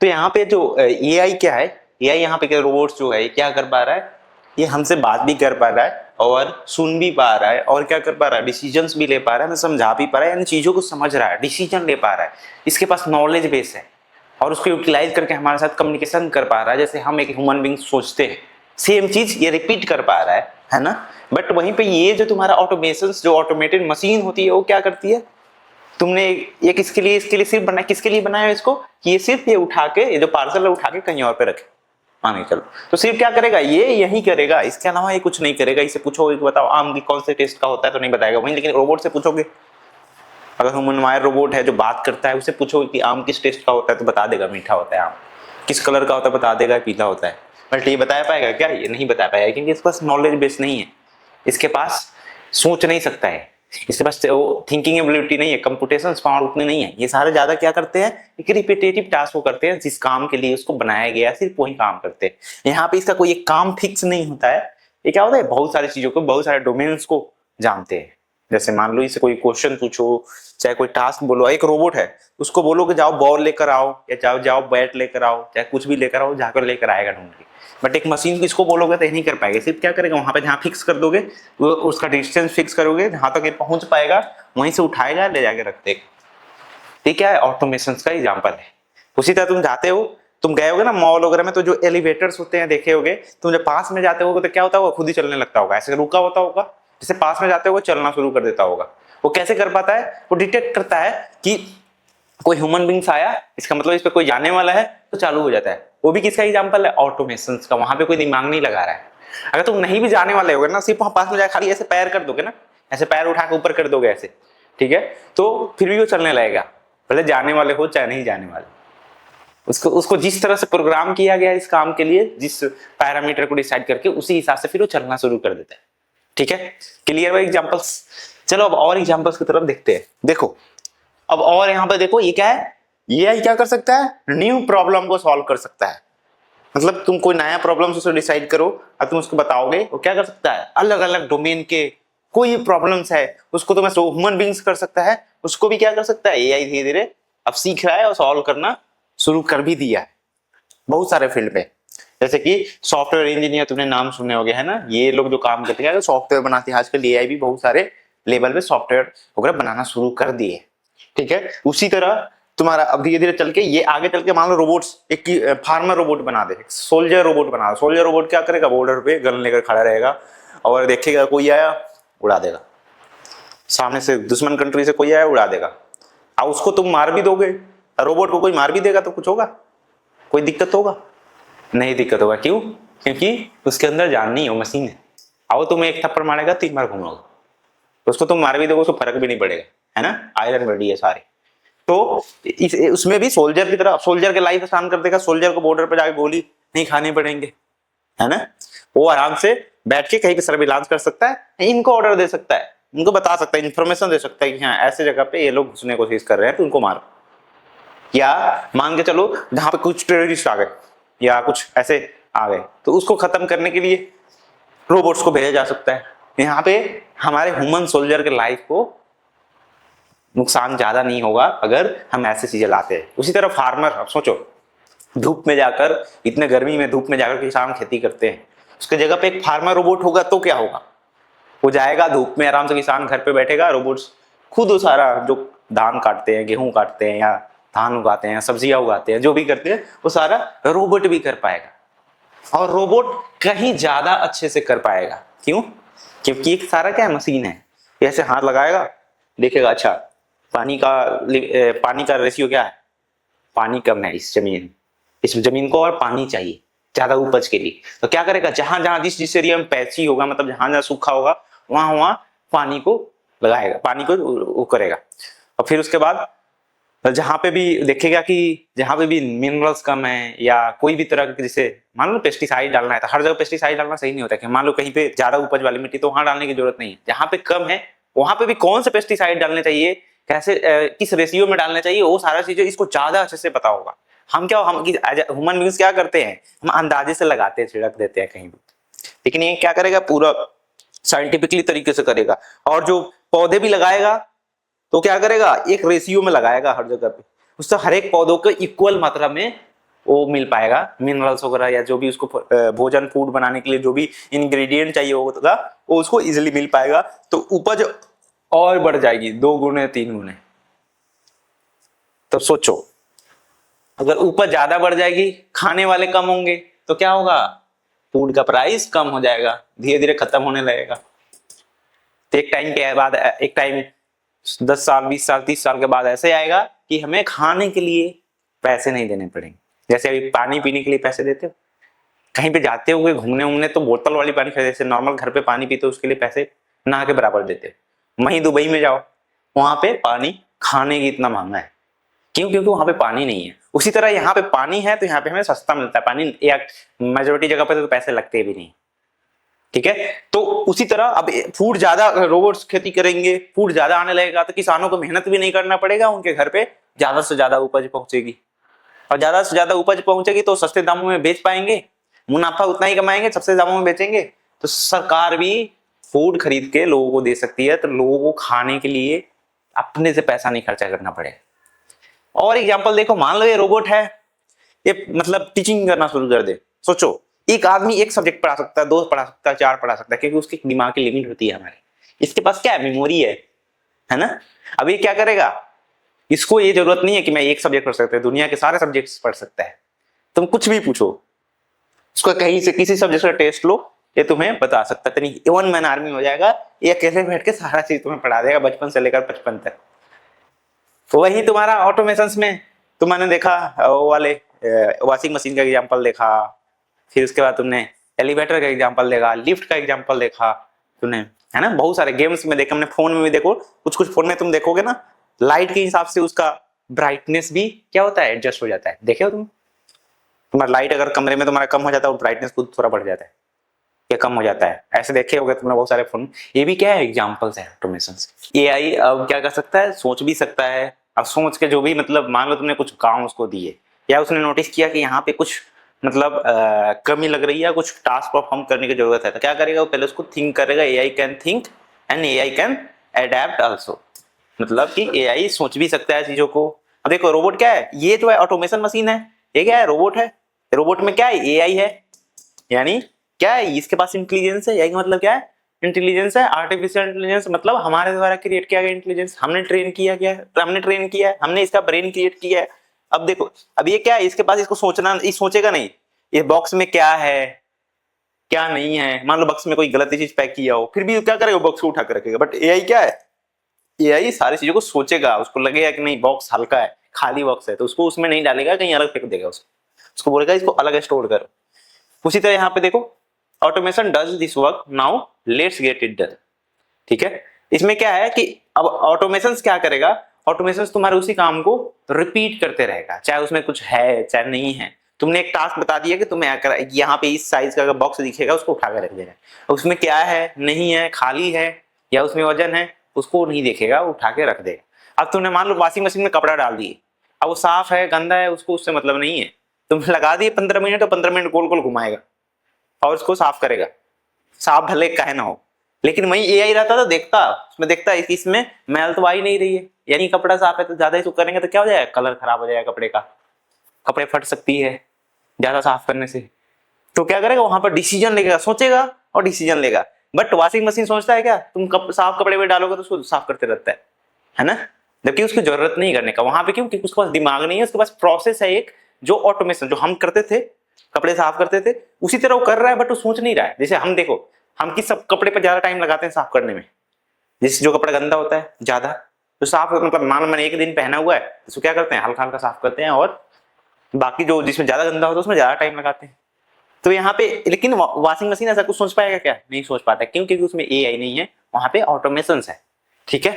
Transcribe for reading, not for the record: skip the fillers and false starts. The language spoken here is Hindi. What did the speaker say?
तो यहाँ पे जो एआई क्या है, एआई यहाँ पे क्या रोबोट्स जो है क्या कर पा रहा है, ये हमसे बात भी कर पा रहा है और सुन भी पा रहा है और क्या कर पा रहा है, डिसीजंस भी ले पा रहा है, समझा भी पा रहा है, यानी चीजों को समझ रहा है, डिसीजन ले पा रहा है, इसके पास नॉलेज बेस है और उसको यूटिलाइज करके हमारे साथ कम्युनिकेशन कर पा रहा है। जैसे हम एक ह्यूमन बींग सोचते हैं, सेम चीज ये रिपीट कर पा रहा है ना। बट वहीं पे ये जो तुम्हारा ऑटोमेशन, जो ऑटोमेटेड मशीन होती है, वो क्या करती है, तुमने ये इसके लिए सिर्फ बनाया, किसके लिए बनाया इसको, कि ये सिर्फ ये उठा के, ये जो पार्सल है उठा के कहीं और पे रखे, मान के चलो, तो सिर्फ क्या करेगा, ये यही करेगा, इसके अलावा ये कुछ नहीं करेगा। इसे पूछोगे कि बताओ आम की कौन से टेस्ट का होता है, तो नहीं बताएगा वही। लेकिन रोबोट से पूछोगे, अगर ह्यूमन वायर रोबोट है जो बात करता है, उसे पूछोगे कि आम किस टेस्ट का होता है, तो बता देगा मीठा होता है। आम किस कलर का होता है, बता देगा पीला होता है। बट ये बता पाएगा क्या, ये नहीं बता पाएगा, क्योंकि इसके पास नॉलेज बेस नहीं है, इसके पास सोच नहीं सकता है, इसके पास थिंकिंग एबिलिटी नहीं है, कंप्यूटेशन पावर उतनी नहीं है। ये सारे ज्यादा क्या करते हैं, एक रिपीटेटिव टास्क को करते हैं, जिस काम के लिए उसको बनाया गया सिर्फ वही काम करते हैं। यहाँ पे इसका कोई एक काम फिक्स नहीं होता है। ये क्या होता है, बहुत सारी चीजों को, बहुत सारे डोमेन्स को जानते हैं। जैसे मान लो इसे कोई क्वेश्चन पूछो, चाहे कोई टास्क बोलो, एक रोबोट है उसको बोलो कि जाओ बॉल लेकर आओ, या जाओ बैट लेकर आओ, चाहे कुछ भी लेकर आओ, जाकर लेकर आएगा ढूंढ के। बट एक मशीन को इसको बोलोगे तो ये नहीं कर पाएगा। सिर्फ क्या करेगा, वहां पे जहाँ फिक्स कर दोगे, वो उसका डिस्टेंस फिक्स करोगे, जहां तक ये पहुंच पाएगा वहीं से उठाएगा, ले जाके रख देगा। ये क्या है, ऑटोमेशन का एग्जांपल है। उसी तरह तुम जाते हो, तुम गए होगे ना मॉल वगैरह में, तो जो एलिवेटर्स होते हैं देखे होगे, तुम जब पास में जाते होगे तो क्या होता होगा, खुद ही चलने लगता होगा, ऐसे रुका होता होगा, जैसे पास में जाते हो चलना शुरू कर देता होगा। वो कैसे कर पाता है, वो डिटेक्ट करता है कि कोई ह्यूमन बींग्स आया, इसका मतलब इस पे कोई जाने वाला है, तो चालू हो जाता है। वो भी किसका एग्जांपल है, ऑटोमेशन का। वहां पे कोई दिमाग नहीं लगा रहा है। अगर तुम नहीं भी जाने वाले होगे ना, सिर्फ वहां पास में जाकर खाली ऐसे पैर कर दोगे ना, ऐसे पैर उठा के ऊपर कर दोगे ऐसे, ठीक है, तो फिर भी वो चलने लगेगा, भले जाने वाले हो चाहे नहीं जाने वाले। उसको जिस तरह से प्रोग्राम किया गया इस काम के लिए, जिस पैरामीटर को डिसाइड करके, उसी हिसाब से फिर वो चलना शुरू कर देता है। ठीक है, क्लियर है एग्जांपल्स। चलो अब और एग्जांपल्स की तरफ देखते हैं। देखो अब और यहाँ पे देखो, ये क्या है, ये क्या कर सकता है, न्यू प्रॉब्लम को सॉल्व कर सकता है। मतलब तुम कोई नया प्रॉब्लम उसे डिसाइड करो और तुम उसको बताओगे, वो क्या कर सकता है, अलग अलग डोमेन के कोई प्रॉब्लम्स है उसको तो मैं ह्यूमन बींग्स कर सकता है, उसको भी क्या कर सकता है, एआई धीरे धीरे अब सीख रहा है और सॉल्व करना शुरू कर भी दिया है बहुत सारे फील्ड में। जैसे कि सॉफ्टवेयर इंजीनियर, तुमने नाम सुने होंगे, है ना, ये लोग जो काम करते हैं सॉफ्टवेयर बनाते हैं। आजकल एआई भी बहुत सारे लेवल पे सॉफ्टवेयर वगैरह बनाना शुरू कर दिए। ठीक है, उसी तरह तुम्हारा अब धीरे धीरे चल के ये आगे चल के मान लो रोबोट्स, एक फार्मर रोबोट बना दे, सोल्जर रोबोट बना दे। सोल्जर रोबोट क्या करेगा, बॉर्डर पे गन लेकर खड़ा रहेगा और देखेगा कोई आया उड़ा देगा, सामने से दुश्मन कंट्री से कोई आया उड़ा देगा। अब उसको तुम मार भी दोगे, रोबोट को कोई मार भी देगा तो कुछ होगा, कोई दिक्कत होगा, नहीं दिक्कत होगा। क्यों, क्योंकि उसके अंदर जान नहीं है, वो मशीन है। आओ तुम्हें एक थप्पड़ मारेगा 3 बार घूमोगे, उसको तुम मार भी दोगे, उसको फर्क भी नहीं पड़ेगा, है ना, आयरन बॉडी है सारे। तो उसमें भी सोल्जर की तरह, सोल्जर के लाइफ आसान कर देगा, सोल्जर को बॉर्डर पे जाके गोली नहीं खानी पड़ेंगे, है ना, वो आराम से बैठ के कहीं पे सर्विलांस कर सकता है, इनको ऑर्डर दे सकता है, उनको बता सकता है, इंफॉर्मेशन दे सकता है कि हाँ ऐसे जगह पे ये लोग घुसने की कोशिश कर रहे हैं तो उनको मारो। या मान के चलो जहां पे कुछ टेररिस्ट आ गए या कुछ ऐसे आ गए, तो उसको खत्म करने के लिए रोबोट्स को भेजा जा सकता है। यहाँ पे हमारे ह्यूमन सोल्जर के लाइफ को नुकसान ज्यादा नहीं होगा अगर हम ऐसे चीजें लाते हैं। उसी तरह फार्मर, अब सोचो धूप में जाकर, इतने गर्मी में धूप में जाकर किसान खेती करते हैं, उसके जगह पे एक फार्मर रोबोट होगा तो क्या होगा, वो जाएगा धूप में आराम से, किसान घर पे बैठेगा, रोबोट्स खुद वो सारा जो धान काटते हैं, गेहूं काटते हैं, या धान उगाते हैं, सब्जियां उगाते हैं, जो भी करते हैं वो सारा रोबोट भी कर पाएगा। और रोबोट कहीं ज्यादा अच्छे से कर पाएगा। क्यों, क्योंकि एक सारा क्या है, मशीन है, ऐसे हाथ लगाएगा, देखेगा अच्छा पानी का रेशियो क्या है, पानी कम है इस जमीन को और पानी चाहिए ज्यादा उपज के लिए, तो क्या करेगा, जहां जहां जिस एरिया में पैची होगा, मतलब जहां जहां सूखा होगा, वहां पानी को लगाएगा, पानी को वो करेगा। और फिर उसके बाद जहां पे भी देखेगा कि जहां पे भी मिनरल्स कम है या कोई भी तरह के, जैसे मान लो पेस्टिसाइड डालना है, तो हर जगह पेस्टिसाइड डालना सही नहीं होता है। मान लो कहीं पे ज्यादा उपज वाली मिट्टी, तो वहां डालने की जरूरत नहीं है। जहां पे कम है वहां पे भी कौन से पेस्टिसाइड डालने चाहिए, कैसे किस रेशियो में डालना चाहिए, वो सारा चीजें इसको ज्यादा अच्छे से पता होगा। हम ह्यूमन बींग्स क्या करते हैं, हम अंदाजे से लगाते हैं, छिड़क देते हैं कहीं भी, लेकिन ये क्या करेगा, पूरा साइंटिफिकली तरीके से करेगा। और जो पौधे भी लगाएगा तो क्या करेगा, एक रेशियो में लगाएगा हर जगह पे, उससे हर एक पौधों को इक्वल मात्रा में वो मिल पाएगा, मिनरल्स वगैरह या जो भी उसको भोजन फूड बनाने के लिए जो भी इंग्रेडिएंट चाहिए होगा वो उसको इजिली मिल पाएगा। तो उपज और बढ़ जाएगी 2 गुने 3 गुने। तो सोचो अगर उपज ज्यादा बढ़ जाएगी, खाने वाले कम होंगे तो क्या होगा, फूड का प्राइस कम हो जाएगा, धीरे धीरे खत्म होने लगेगा। तो एक टाइम के बाद, एक टाइम 10 साल 20 साल 30 साल के बाद ऐसे आएगा कि हमें खाने के लिए पैसे नहीं देने पड़ेंगे। जैसे अभी पानी पीने के लिए पैसे देते हो, कहीं पे जाते हो घूमने उमने तो बोतल वाली पानी खरीदते, जैसे नॉर्मल घर पे पानी पीते हो उसके लिए पैसे ना के बराबर देते हो। वहीं दुबई में जाओ, वहां पे पानी खाने की इतना महंगा है, क्यों? क्योंकि वहां पे पानी नहीं है। उसी तरह यहाँ पे पानी है तो यहाँ पे हमें सस्ता मिलता है पानी, या मेजोरिटी जगह पे तो पैसे लगते भी नहीं, ठीक है। तो उसी तरह अब फूड ज्यादा, रोबोट्स खेती करेंगे, फूड ज्यादा आने लगेगा तो किसानों को मेहनत भी नहीं करना पड़ेगा, उनके घर पे ज्यादा से ज्यादा उपज पहुंचेगी, और ज्यादा से ज्यादा उपज पहुंचेगी तो सस्ते दामों में बेच पाएंगे, मुनाफा उतना ही कमाएंगे, सस्ते दामों में बेचेंगे तो सरकार भी फूड खरीद के लोगों को दे सकती है, तो लोगों को खाने के लिए अपने से पैसा नहीं खर्चा करना पड़ेगा। और एग्जांपल देखो, मान लो ये रोबोट है, ये मतलब टीचिंग करना शुरू कर दे। सोचो एक आदमी एक सब्जेक्ट पढ़ा सकता है, 2 पढ़ा सकता है, 4 पढ़ा सकता है, क्योंकि उसकी दिमाग की लिमिट होती है हमारे। इसके पास क्या है, मेमोरी है ना। अब ये क्या करेगा, इसको ये जरूरत नहीं है कि मैं एक सब्जेक्ट पढ़ सकता है, दुनिया के सारे सब्जेक्ट्स पढ़ सकता है। तुम कुछ भी पूछो उसको, कहीं से किसी सब्जेक्ट का टेस्ट लो, ये तुम्हें बता सकता है। नहीं, वन मैन आर्मी हो जाएगा, ये अकेले बैठ के सारा चीज तुम्हें पढ़ा देगा, बचपन से लेकर 55 तक। तो वही तुम्हारा ऑटोमेशन में तुमने देखा, वो वाले वॉशिंग मशीन का एग्जांपल देखा, फिर उसके बाद तुमने एलिवेटर का एग्जांपल देखा, लिफ्ट का एग्जांपल देखा तुमने, है ना। बहुत सारे गेम्स में देखा, हमने फोन में भी देखो, कुछ कुछ फोन में तुम देखोगे ना, लाइट के हिसाब से उसका ब्राइटनेस भी क्या होता है, एडजस्ट हो जाता है। देखे हो तुम, तुम्हारा लाइट अगर कमरे में तुम्हारा कम हो जाता है, ब्राइटनेस खुद थोड़ा बढ़ जाता है या कम हो जाता है, ऐसे देखे होगे तुमने बहुत सारे फोन। ये भी क्या है, एग्जांपल्स है ऑटोमेशन। एआई अब क्या कर सकता है, सोच भी सकता है। अब सोच के जो भी, मतलब मान लो तुमने कुछ काम उसको दिए, या उसने नोटिस किया कि यहाँ पे कुछ मतलब कमी लग रही है, कुछ टास्क परफॉर्म करने की जरूरत है, तो क्या करेगा वो, पहले उसको थिंक करेगा। AI can think and AI can adapt also, मतलब कि एआई सोच भी सकता है चीजों को। अब देखो रोबोट क्या है, ये जो है ऑटोमेशन मशीन है, ये क्या है, रोबोट है। रोबोट में क्या है, एआई है, यानी क्या है, इसके पास इंटेलिजेंस है। एआई का मतलब क्या है, इंटेलिजेंस है, आर्टिफिशियल इंटेलिजेंस, मतलब हमारे द्वारा क्रिएट किया गया इंटेलिजेंस, हमने ट्रेन किया है, हमने इसका ब्रेन क्रिएट किया है। अब देखो, अब ये क्या है, इसके पास, इसको सोचना, ये सोचेगा नहीं ये बॉक्स में क्या है क्या नहीं है। मान लो बॉक्स में कोई गलत चीज पैक किया हो, फिर भी क्या करेगा, बॉक्स को उठा कर रखेगा। बट एआई क्या है, एआई सारी चीजों को सोचेगा, उसको लगेगा कि नहीं बॉक्स हल्का है, खाली बॉक्स है, तो उसको उसमें नहीं डालेगा, कहीं अलग फेंक देगा, उसको बोलेगा इसको अलग स्टोर करो। उसी तरह यहाँ पे देखो, automation does this work, now let's get it done, ठीक है। इसमें क्या है कि अब ऑटोमेशन क्या करेगा, ऑटोमेशन तुम्हारे उसी काम को रिपीट करते रहेगा, चाहे उसमें कुछ है चाहे नहीं है। तुमने एक टास्क बता दिया कि तुम्हें यहाँ पे इस साइज का बॉक्स दिखेगा, उसको उठा कर रख देना, उसमें क्या है नहीं है, खाली है या उसमें वजन है, उसको नहीं देखेगा, उठा के रख देगा। अब तुमने मान लो वॉशिंग मशीन में कपड़ा डाल दिए, अब वो साफ है गंदा है, उसको उससे मतलब नहीं है, तुम लगा दिए 15 मिनट, तो 15 मिनट गोल गोल घुमाएगा और उसको साफ करेगा, साफ भले कहे ना हो। लेकिन वही एआई रहता तो देखता, उसमें देखता है इसमें मैल तो आ ही नहीं रही है, यानी कपड़ा साफ है, तो ज्यादा इसको करेंगे तो क्या हो जाएगा, कलर खराब हो जाएगा कपड़े का, कपड़े फट सकती है ज्यादा साफ करने से। तो क्या करेगा, वहां पर डिसीजन लेगा, सोचेगा और डिसीजन लेगा। बट वॉशिंग मशीन सोचता है क्या, तुम साफ कपड़े में डालोगे तो उसको साफ करते रहता है ना, जबकि उसकी जरूरत नहीं करने का वहां पे। क्यों, क्योंकि उसके पास दिमाग नहीं है, उसके पास प्रोसेस है एक, जो ऑटोमेशन, जो हम करते थे कपड़े साफ करते थे उसी तरह वो कर रहा है, बट वो सोच नहीं रहा है। जैसे हम देखो, हम किस सब कपड़े पर ज्यादा टाइम लगाते हैं साफ करने में, जिस जो कपड़ा गंदा होता है ज्यादा, तो साफ मतलब मान लो मैंने एक दिन पहना हुआ है, तो क्या करते हैं, हल्का हल्का साफ करते हैं, और बाकी जो जिसमें ज्यादा गंदा होता है उसमें ज्यादा टाइम लगाते हैं। तो यहाँ पे लेकिन वॉशिंग मशीन ऐसा कुछ सोच पाएगा क्या, नहीं सोच पाता। क्यों, क्योंकि उसमें एआई नहीं है, वहां पे ऑटोमेशन है, ठीक है।